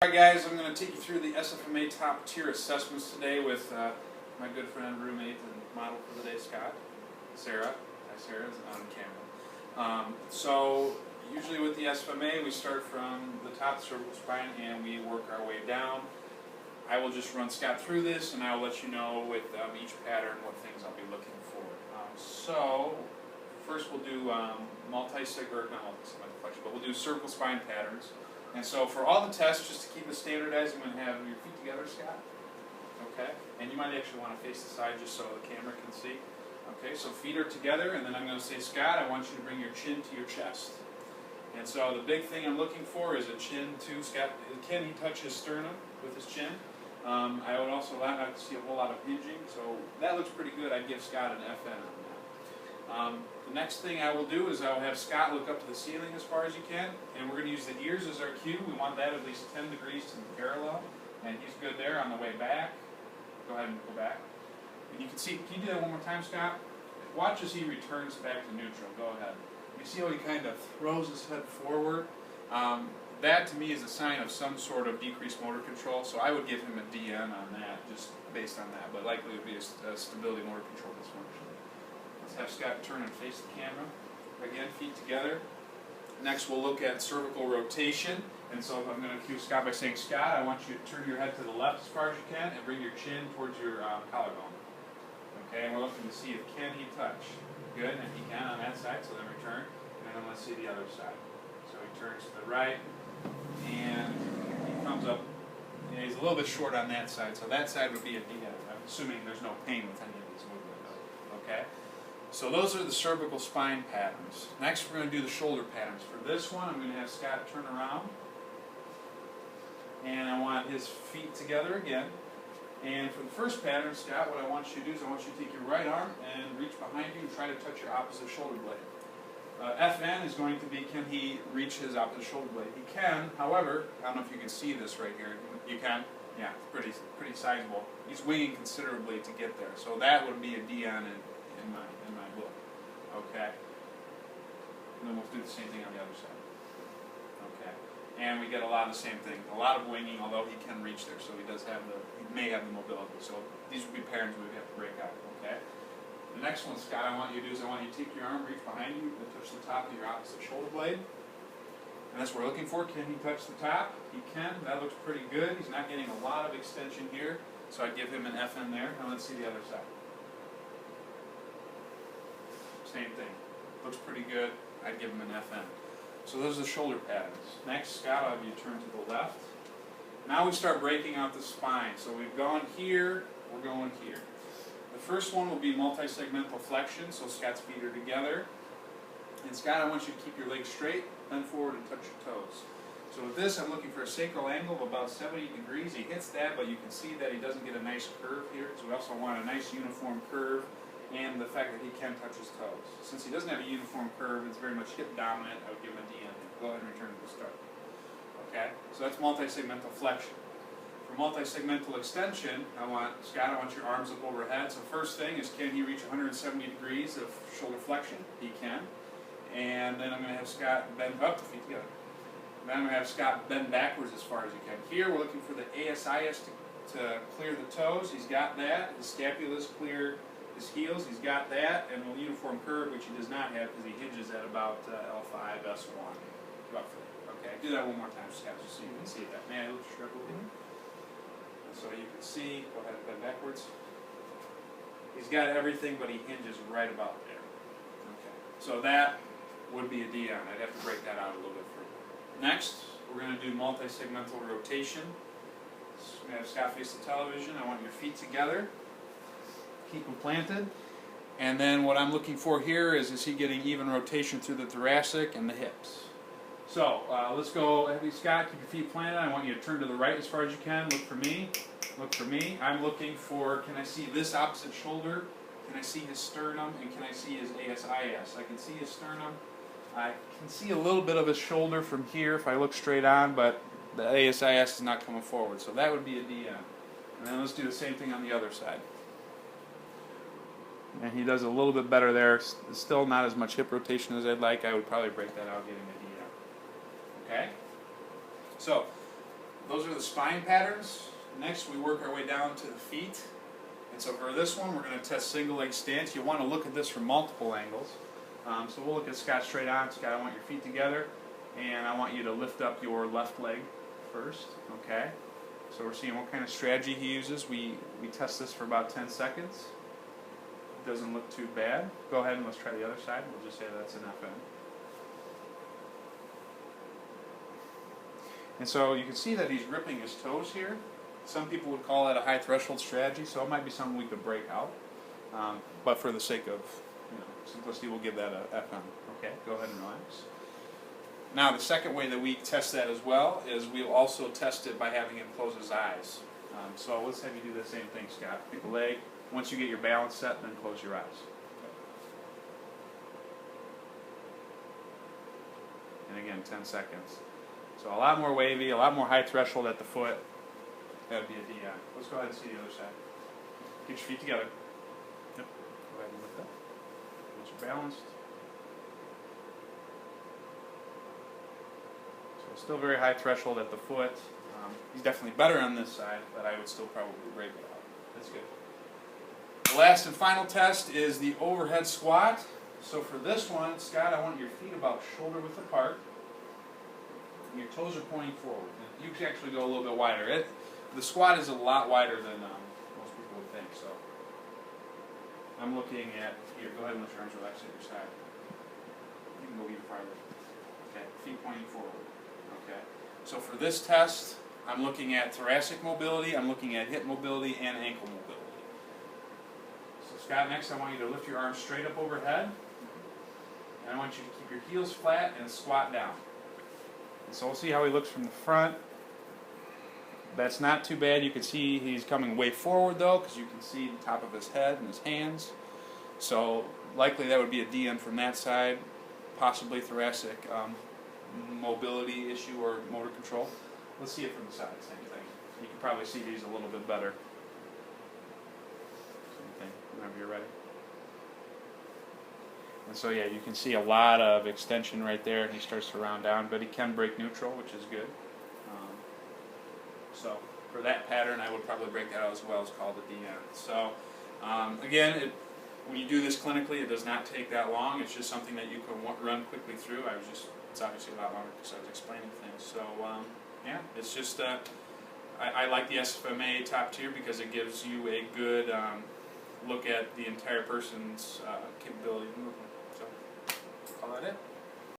Alright guys, I'm going to take you through the SFMA Top Tier assessments today with my good friend, roommate, and model for the day, Scott. Sarah. Hi Sarah, is on camera. So usually with the SFMA we start from the top cervical spine and we work our way down. I will just run Scott through this and I'll let you know with each pattern what things I'll be looking for. So first we'll do multi-segment flexion, but we'll do cervical spine patterns. And so for all the tests, just to keep it standardized, I'm going to have your feet together, Scott. Okay? And you might actually want to face the side just so the camera can see. Okay, so feet are together, and then I'm going to say, Scott, I want you to bring your chin to your chest. And so the big thing I'm looking for is a chin to Scott. Can he touch his sternum with his chin? I would also like to see a whole lot of hinging, so that looks pretty good. I'd give Scott an FN on that. The next thing I will do is I will have Scott look up to the ceiling as far as you can, and we're going to use the ears as our cue. We want that at least 10 degrees to the parallel, and he's good there on the way back. Go ahead and go back. And you can see, can you do that one more time, Scott? Watch as he returns back to neutral. Go ahead. You see how he kind of throws his head forward? That to me is a sign of some sort of decreased motor control, so I would give him a DN on that, just based on that, but likely it would be a stability motor control dysfunction. Let's have Scott turn and face the camera. Again, feet together. Next we'll look at cervical rotation, and so I'm going to cue Scott by saying, Scott, I want you to turn your head to the left as far as you can and bring your chin towards your collarbone. Okay, and we're looking to see if can he touch. Good, and he can on that side, so then return, and then let's see the other side. So he turns to the right, and he comes up, and he's a little bit short on that side, so that side would be a DN. I'm assuming there's no pain with any of these movements. Okay? So those are the cervical spine patterns. Next we're going to do the shoulder patterns. For this one I'm going to have Scott turn around, and I want his feet together again. And for the first pattern, Scott, what I want you to do is I want you to take your right arm and reach behind you and try to touch your opposite shoulder blade. FN is going to be, can he reach his opposite shoulder blade? He can, however, I don't know if you can see this right here. You can? Yeah, it's pretty sizable. He's winging considerably to get there. So that would be a DN in my book. Okay? And then we'll do the same thing on the other side. Okay? And we get a lot of the same thing. A lot of winging, although he can reach there, so he may have the mobility. So these would be patterns we would have to break out. Okay? The next one, Scott, I want you to do is I want you to take your arm, reach behind you, and touch the top of your opposite shoulder blade. And that's what we're looking for. Can he touch the top? He can. That looks pretty good. He's not getting a lot of extension here, so I'd give him an FN there. Now let's see the other side. Same thing. Looks pretty good. I'd give him an FN. So those are the shoulder patterns. Next, Scott, I'll have you turn to the left. Now we start breaking out the spine. So we've gone here, we're going here. The first one will be multi-segmental flexion, so Scott's feet are together. And Scott, I want you to keep your legs straight, bend forward and touch your toes. So with this, I'm looking for a sacral angle of about 70 degrees. He hits that, but you can see that he doesn't get a nice curve here, so we also want a nice uniform curve, and the fact that he can touch his toes. Since he doesn't have a uniform curve, it's very much hip dominant, I would give him a DN. Go ahead and return to the start. Okay, so that's multi-segmental flexion. For multi-segmental extension, Scott, I want your arms up overhead. So first thing is, can he reach 170 degrees of shoulder flexion? He can. And then I'm going to have Scott bend up the feet together. Then I'm going to have Scott bend backwards as far as you can. Here we're looking for the ASIS to clear the toes. He's got that. His scapula is clear. His heels, he's got that. And a uniform curve, which he does not have because he hinges at about L5, S1, roughly. Okay, do that one more time, Scott, just so you can see that. May I lift your strap a little bit? So you can see, go ahead and bend backwards. He's got everything, but he hinges right about there. Okay, so that would be a DN. I'd have to break that out a little bit further. Next, we're going to do multi-segmental rotation. So we have Scott face the television. I want your feet together. Keep them planted. And then what I'm looking for here is he getting even rotation through the thoracic and the hips. So let's go, Scott, keep your feet planted. I want you to turn to the right as far as you can. Look for me. Look for me. I'm looking for, can I see this opposite shoulder? Can I see his sternum? And can I see his ASIS? I can see his sternum. I can see a little bit of his shoulder from here if I look straight on, but the ASIS is not coming forward. So that would be a DN. And then let's do the same thing on the other side. And he does a little bit better there. Still not as much hip rotation as I'd like. I would probably break that out, getting a DN. Okay? So, those are the spine patterns. Next, we work our way down to the feet. And so for this one, we're going to test single leg stance. You want to look at this from multiple angles. So we'll look at Scott straight on. Scott, I want your feet together, and I want you to lift up your left leg first. Okay. So we're seeing what kind of strategy he uses. We test this for about 10 seconds. Doesn't look too bad. Go ahead and let's try the other side. We'll just say that's an FM. And so you can see that he's gripping his toes here. Some people would call that a high threshold strategy, so it might be something we could break out. But for the sake of simplicity, we'll give that a FM. Okay, go ahead and relax. Now the second way that we test that as well is we'll also test it by having him close his eyes. So let's have you do the same thing, Scott. Pick a leg. Once you get your balance set, then close your eyes. And again, 10 seconds. So a lot more wavy, a lot more high threshold at the foot. That would be a DI. Let's go ahead and see the other side. Get your feet together. Yep. Go ahead and lift up. Once you're balanced. So still very high threshold at the foot. He's definitely better on this side, but I would still probably break it out. That's good. The last and final test is the overhead squat. So for this one, Scott, I want your feet about shoulder width apart. And your toes are pointing forward. And you can actually go a little bit wider. The squat is a lot wider than most people would think. So I'm looking at, here, go ahead and let your arms relax at your side. You can go even farther. Okay, feet pointing forward. Okay. So for this test, I'm looking at thoracic mobility, I'm looking at hip mobility, and ankle mobility. So Scott, next I want you to lift your arms straight up overhead. And I want you to keep your heels flat and squat down. And so we'll see how he looks from the front. That's not too bad. You can see he's coming way forward though, because you can see the top of his head and his hands. So likely that would be a DN from that side, possibly thoracic mobility issue or motor control. Let's see it from the side, same thing. You can probably see these a little bit better. Same thing, whenever you're ready. And so yeah, you can see a lot of extension right there, and he starts to round down, but he can break neutral, which is good. So for that pattern, I would probably break that out as well. It's called the DN. So again, when you do this clinically, it does not take that long. It's just something that you can run quickly through. It's obviously a lot longer because I was explaining things. So yeah, it's just I like the SFMA Top Tier because it gives you a good look at the entire person's capability of movement. So call that it.